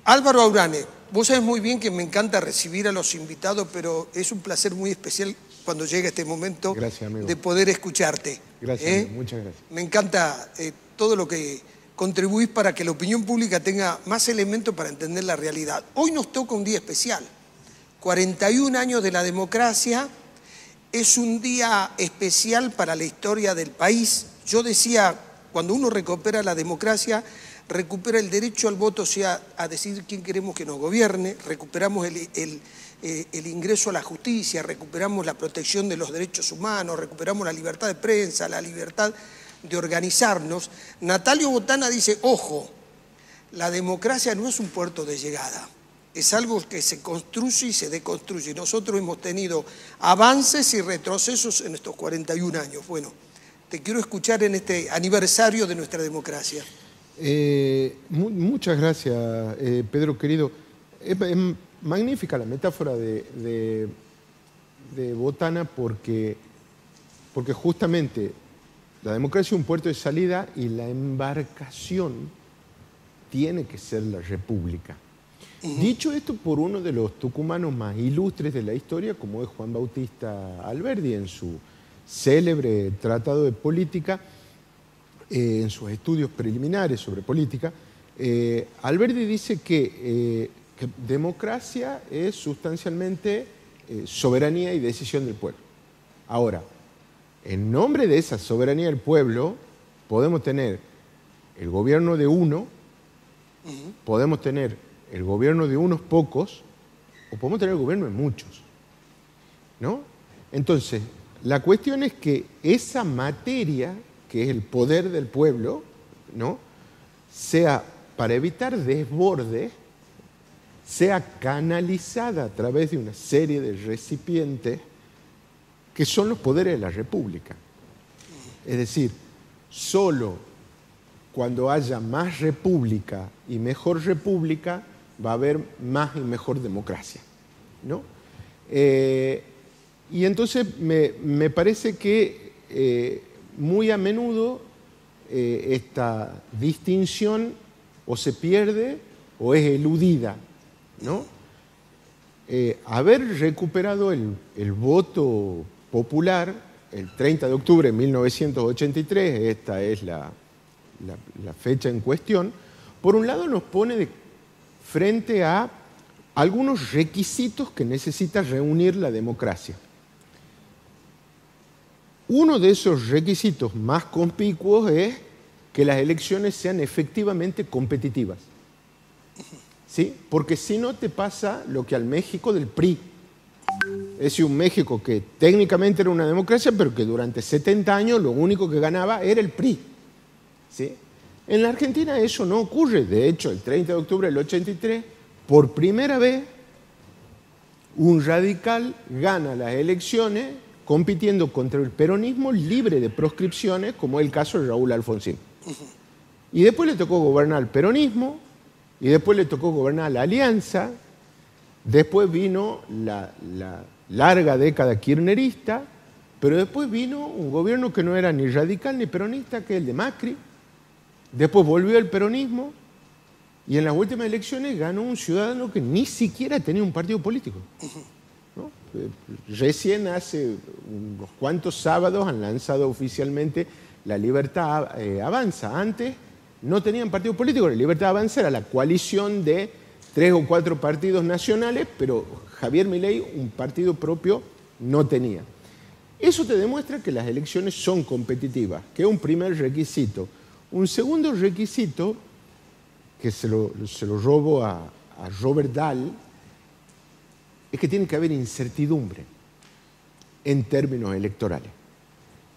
Álvaro Aurane, vos sabés muy bien que me encanta recibir a los invitados, pero es un placer muy especial cuando llega este momento de poder escucharte. Gracias, amigo. Muchas gracias. Me encanta todo lo que contribuís para que la opinión pública tenga más elementos para entender la realidad. Hoy nos toca un día especial, 41 años de la democracia, es un día especial para la historia del país. Yo decía, cuando uno recupera la democracia, recupera el derecho al voto, o sea, a decidir quién queremos que nos gobierne, recuperamos el ingreso a la justicia, recuperamos la protección de los derechos humanos, recuperamos la libertad de prensa, la libertad de organizarnos. Natalio Botana dice, ojo, la democracia no es un puerto de llegada, es algo que se construye y se deconstruye. Nosotros hemos tenido avances y retrocesos en estos 41 años. Bueno, te quiero escuchar en este aniversario de nuestra democracia. Muchas gracias, Pedro querido. Es magnífica la metáfora de Botana porque justamente la democracia es un puerto de salida y la embarcación tiene que ser la república. Dicho esto por uno de los tucumanos más ilustres de la historia, como es Juan Bautista Alberdi en su célebre tratado de política, en sus estudios preliminares sobre política, Alberdi dice que democracia es sustancialmente soberanía y decisión del pueblo. Ahora, en nombre de esa soberanía del pueblo, podemos tener el gobierno de uno, podemos tener el gobierno de unos pocos, o podemos tener el gobierno de muchos, ¿no? Entonces, la cuestión es que esa materia, que es el poder del pueblo, ¿no?, sea, para evitar desbordes, sea canalizada a través de una serie de recipientes que son los poderes de la República. Es decir, solo cuando haya más república y mejor república va a haber más y mejor democracia, ¿no? Y entonces me parece que muy a menudo esta distinción o se pierde o es eludida, ¿no? Haber recuperado el voto popular el 30 de octubre de 1983, esta es la fecha en cuestión, por un lado nos pone frente a algunos requisitos que necesita reunir la democracia. Uno de esos requisitos más conspicuos es que las elecciones sean efectivamente competitivas, ¿sí? Porque si no te pasa lo que al México del PRI. Es decir, un México que técnicamente era una democracia, pero que durante 70 años lo único que ganaba era el PRI, ¿sí? En la Argentina eso no ocurre. De hecho, el 30 de octubre del 83, por primera vez, un radical gana las elecciones compitiendo contra el peronismo libre de proscripciones, como es el caso de Raúl Alfonsín. Y después le tocó gobernar al peronismo, y después le tocó gobernar la Alianza, después vino la larga década kirchnerista, pero después vino un gobierno que no era ni radical ni peronista, que es el de Macri, después volvió el peronismo, y en las últimas elecciones ganó un ciudadano que ni siquiera tenía un partido político, ¿no? Recién hace unos cuantos sábados han lanzado oficialmente La Libertad Avanza. Antes no tenían partido político. La Libertad Avanza era la coalición de 3 o 4 partidos nacionales, pero Javier Milei un partido propio no tenía. Eso te demuestra que las elecciones son competitivas, que es un primer requisito. Un segundo requisito, que se lo robo a Robert Dahl, es que tiene que haber incertidumbre en términos electorales.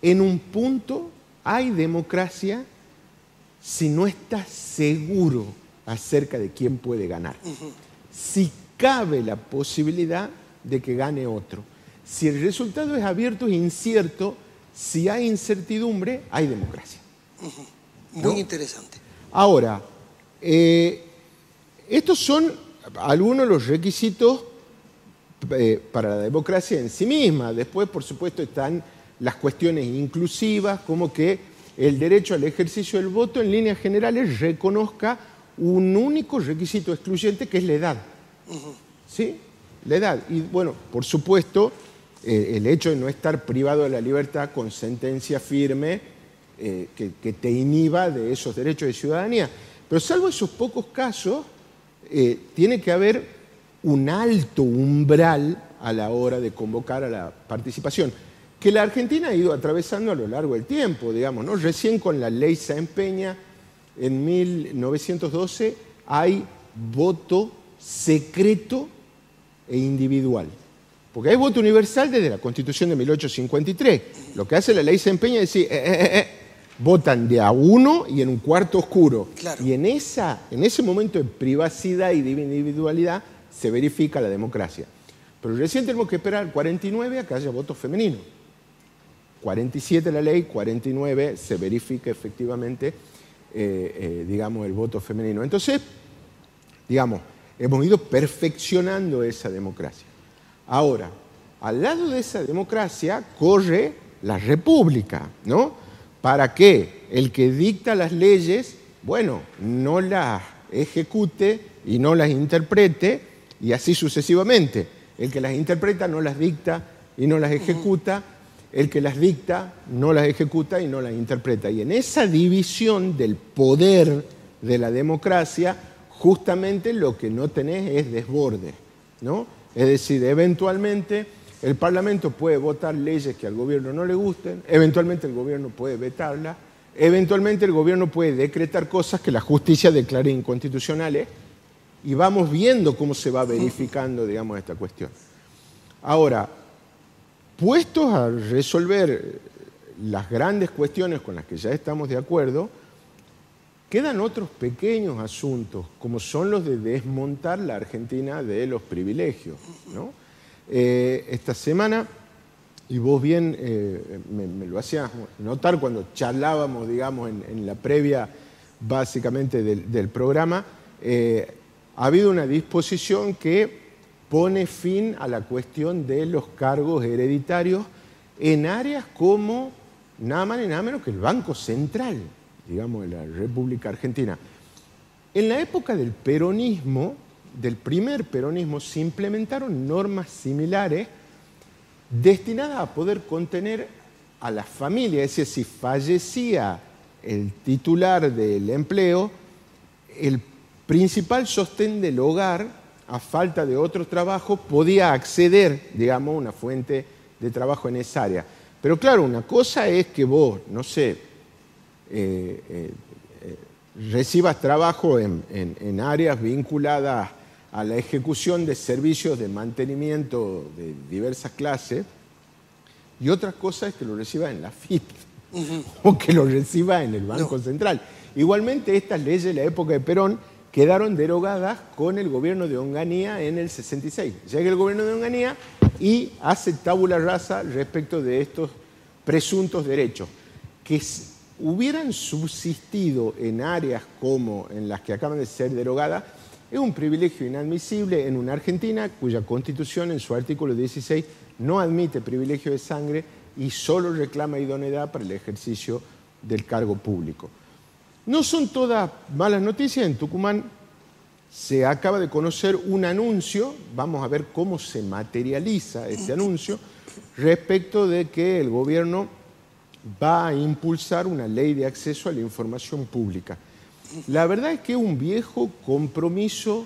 En un punto hay democracia si no estás seguro acerca de quién puede ganar. Si cabe la posibilidad de que gane otro. Si el resultado es abierto e incierto, si hay incertidumbre, hay democracia. Muy interesante. Ahora, estos son algunos de los requisitos para la democracia en sí misma. Después, por supuesto, están las cuestiones inclusivas, como que el derecho al ejercicio del voto en líneas generales reconozca un único requisito excluyente, que es la edad. ¿Sí? La edad. Y bueno, por supuesto, el hecho de no estar privado de la libertad con sentencia firme que te inhiba de esos derechos de ciudadanía. Pero salvo esos pocos casos, tiene que haber un alto umbral a la hora de convocar a la participación, que la Argentina ha ido atravesando a lo largo del tiempo, digamos, ¿no? Recién con la ley Sáenz Peña, en 1912, hay voto secreto e individual. Porque hay voto universal desde la Constitución de 1853. Lo que hace la ley Sáenz Peña es decir, votan de a uno y en un cuarto oscuro. Claro. Y en ese momento de privacidad y de individualidad se verifica la democracia. Pero recién tenemos que esperar al 49 a que haya voto femenino. 47 la ley, 49 se verifica efectivamente, digamos, el voto femenino. Entonces, digamos, hemos ido perfeccionando esa democracia. Ahora, al lado de esa democracia corre la república, ¿no? Para que el que dicta las leyes, bueno, no las ejecute y no las interprete, y así sucesivamente. El que las interpreta no las dicta y no las ejecuta, el que las dicta no las ejecuta y no las interpreta. Y en esa división del poder de la democracia, justamente lo que no tenés es desborde, ¿no? Es decir, eventualmente el Parlamento puede votar leyes que al gobierno no le gusten, eventualmente el gobierno puede vetarlas, eventualmente el gobierno puede decretar cosas que la justicia declare inconstitucionales, y vamos viendo cómo se va verificando, digamos, esta cuestión. Ahora, puestos a resolver las grandes cuestiones con las que ya estamos de acuerdo, quedan otros pequeños asuntos, como son los de desmontar la Argentina de los privilegios, ¿no? Esta semana, y vos bien me lo hacías notar cuando charlábamos, digamos, en la previa, básicamente, del programa, ha habido una disposición que pone fin a la cuestión de los cargos hereditarios en áreas como nada más ni nada menos que el Banco Central, digamos, de la República Argentina. En la época del peronismo, del primer peronismo, se implementaron normas similares destinadas a poder contener a la familia, es decir, si fallecía el titular del empleo, el principal sostén del hogar, a falta de otro trabajo, podía acceder, digamos, a una fuente de trabajo en esa área. Pero claro, una cosa es que vos, no sé, recibas trabajo en áreas vinculadas a la ejecución de servicios de mantenimiento de diversas clases, y otra cosa es que lo reciba en la FIP o que lo reciba en el Banco Central. Igualmente, estas leyes de la época de Perón quedaron derogadas con el gobierno de Onganía en el 66. Llega el gobierno de Onganía y hace tabula rasa respecto de estos presuntos derechos, que hubieran subsistido en áreas como en las que acaban de ser derogadas. Es un privilegio inadmisible en una Argentina cuya Constitución, en su artículo 16, no admite privilegio de sangre y solo reclama idoneidad para el ejercicio del cargo público. No son todas malas noticias. En Tucumán se acaba de conocer un anuncio, vamos a ver cómo se materializa este anuncio, respecto de que el gobierno va a impulsar una ley de acceso a la información pública. La verdad es que es un viejo compromiso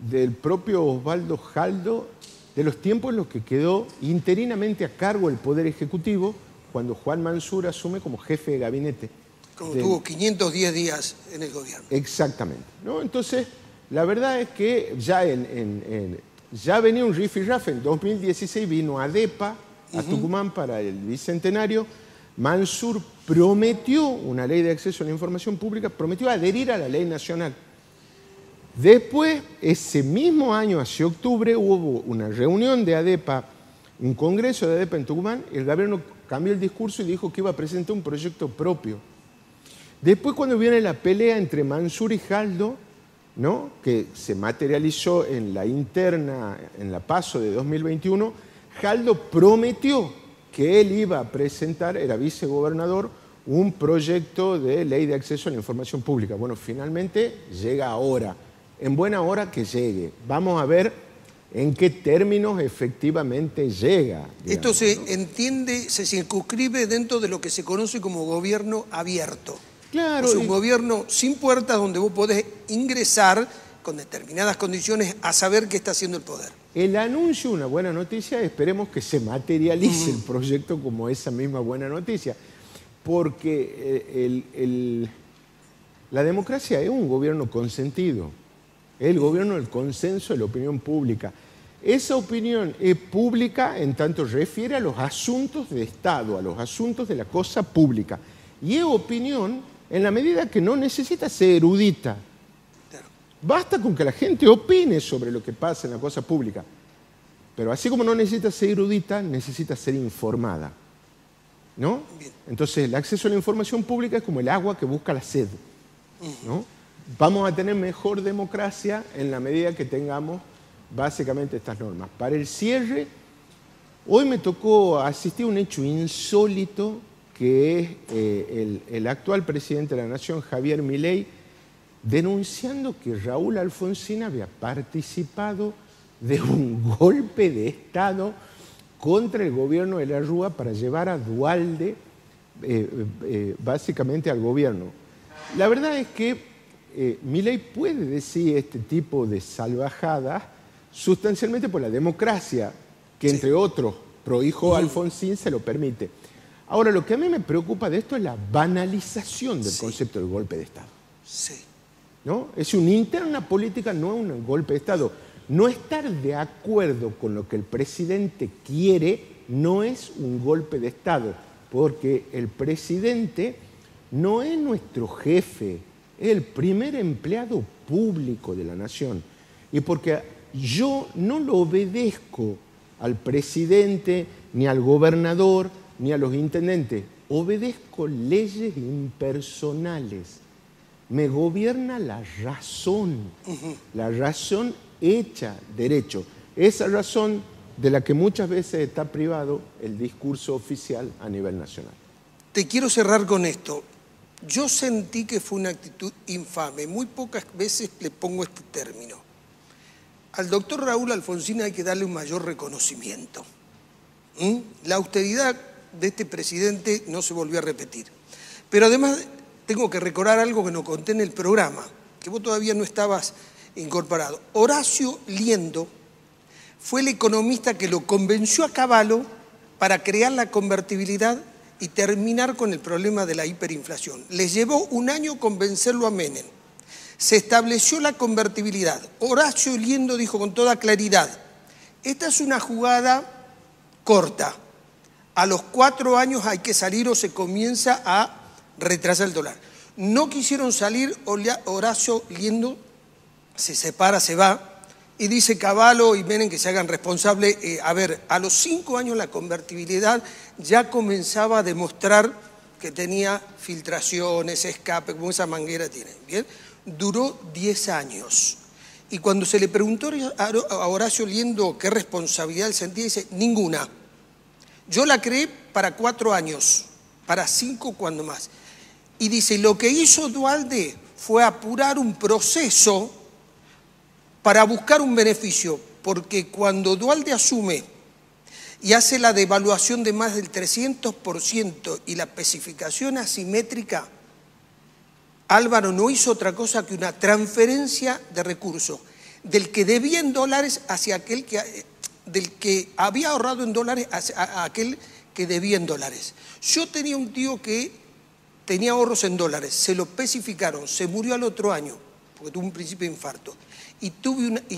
del propio Osvaldo Jaldo, de los tiempos en los que quedó interinamente a cargo del Poder Ejecutivo cuando Juan Mansur asume como jefe de gabinete. Como tuvo 510 días en el gobierno. Exactamente, ¿no? Entonces, la verdad es que ya venía un rifirrafe. En 2016 vino ADEPA a Tucumán para el Bicentenario. Mansur prometió una ley de acceso a la información pública, prometió adherir a la ley nacional. Después, ese mismo año, hacia octubre, hubo una reunión de ADEPA, un congreso de ADEPA en Tucumán. El gobierno cambió el discurso y dijo que iba a presentar un proyecto propio. Después, cuando viene la pelea entre Mansur y Jaldo, ¿no?, que se materializó en la interna, en la PASO de 2021, Jaldo prometió que él iba a presentar, era vicegobernador, un proyecto de ley de acceso a la información pública. Bueno, finalmente llega ahora. En buena hora que llegue. Vamos a ver en qué términos efectivamente llega. Digamos, esto se entiende, se circunscribe dentro de lo que se conoce como gobierno abierto. Claro. O sea, un gobierno sin puertas donde vos podés ingresar con determinadas condiciones a saber qué está haciendo el poder. El anuncio, una buena noticia, esperemos que se materialice el proyecto como esa misma buena noticia. Porque la democracia es un gobierno consentido, es el gobierno del consenso de la opinión pública. Esa opinión es pública en tanto refiere a los asuntos de Estado, a los asuntos de la cosa pública. Y es opinión en la medida que no necesita ser erudita. Basta con que la gente opine sobre lo que pasa en la cosa pública. Pero así como no necesita ser erudita, necesita ser informada. ¿No? Entonces, el acceso a la información pública es como el agua que busca la sed, ¿no? Vamos a tener mejor democracia en la medida que tengamos básicamente estas normas. Para el cierre, hoy me tocó asistir a un hecho insólito que es el actual presidente de la Nación, Javier Milei, denunciando que Raúl Alfonsín había participado de un golpe de Estado contra el gobierno de la Rúa para llevar a Duhalde básicamente al gobierno. La verdad es que Milei puede decir este tipo de salvajadas sustancialmente por la democracia, que entre otros, prohijo Alfonsín, se lo permite. Ahora, lo que a mí me preocupa de esto es la banalización del concepto del golpe de Estado. ¿No? Es una interna política, no un golpe de Estado. No estar de acuerdo con lo que el presidente quiere no es un golpe de Estado, porque el presidente no es nuestro jefe, es el primer empleado público de la nación. Y porque yo no lo obedezco al presidente, ni al gobernador, ni a los intendentes, obedezco leyes impersonales. Me gobierna la razón hecha derecho. Esa razón de la que muchas veces está privado el discurso oficial a nivel nacional. Te quiero cerrar con esto. Yo sentí que fue una actitud infame. Muy pocas veces le pongo este término. Al doctor Raúl Alfonsín hay que darle un mayor reconocimiento. La austeridad de este presidente no se volvió a repetir. Pero además tengo que recordar algo que no conté en el programa, que vos todavía no estabas incorporado. Horacio Liendo fue el economista que lo convenció a Cavallo para crear la convertibilidad y terminar con el problema de la hiperinflación. Les llevó un año convencerlo a Menem. Se estableció la convertibilidad. Horacio Liendo dijo con toda claridad, esta es una jugada corta. A los 4 años hay que salir o se comienza a retrasar el dólar. No quisieron salir, Horacio Liendo se separa, se va, y dice Cavallo y Menem que se hagan responsables. A los 5 años la convertibilidad ya comenzaba a demostrar que tenía filtraciones, escape, como esa manguera tiene. ¿Bien? Duró 10 años. Y cuando se le preguntó a Horacio Liendo qué responsabilidad él sentía, dice, ninguna. Yo la creé para 4 años, para 5 cuando más. Y dice, lo que hizo Duhalde fue apurar un proceso para buscar un beneficio, porque cuando Duhalde asume y hace la devaluación de más del 300% y la especificación asimétrica, Álvaro no hizo otra cosa que una transferencia de recursos del que debía en dólares hacia aquel del que había ahorrado en dólares a aquel que debía en dólares. Yo tenía un tío que tenía ahorros en dólares, se lo especificaron, se murió al otro año, porque tuvo un principio de infarto, y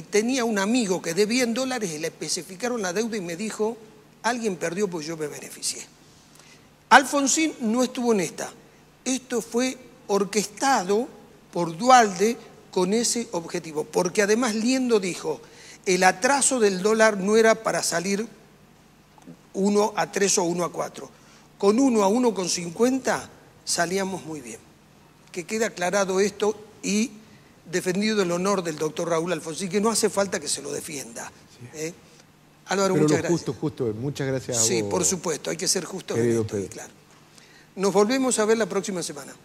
tenía un amigo que debía en dólares y le especificaron la deuda y me dijo, alguien perdió pues yo me beneficié. Alfonsín no estuvo en esta, esto fue orquestado por Duhalde con ese objetivo, porque además Liendo dijo, el atraso del dólar no era para salir 1-3 o 1-4, con 1-1,50 salíamos muy bien. Que quede aclarado esto y defendido el honor del doctor Raúl Alfonsín, que no hace falta que se lo defienda. Álvaro, pero muchas gracias. Justo, muchas gracias a vos. Sí, por supuesto, hay que ser justo. Querido en esto, Pedro. claro. Nos volvemos a ver la próxima semana.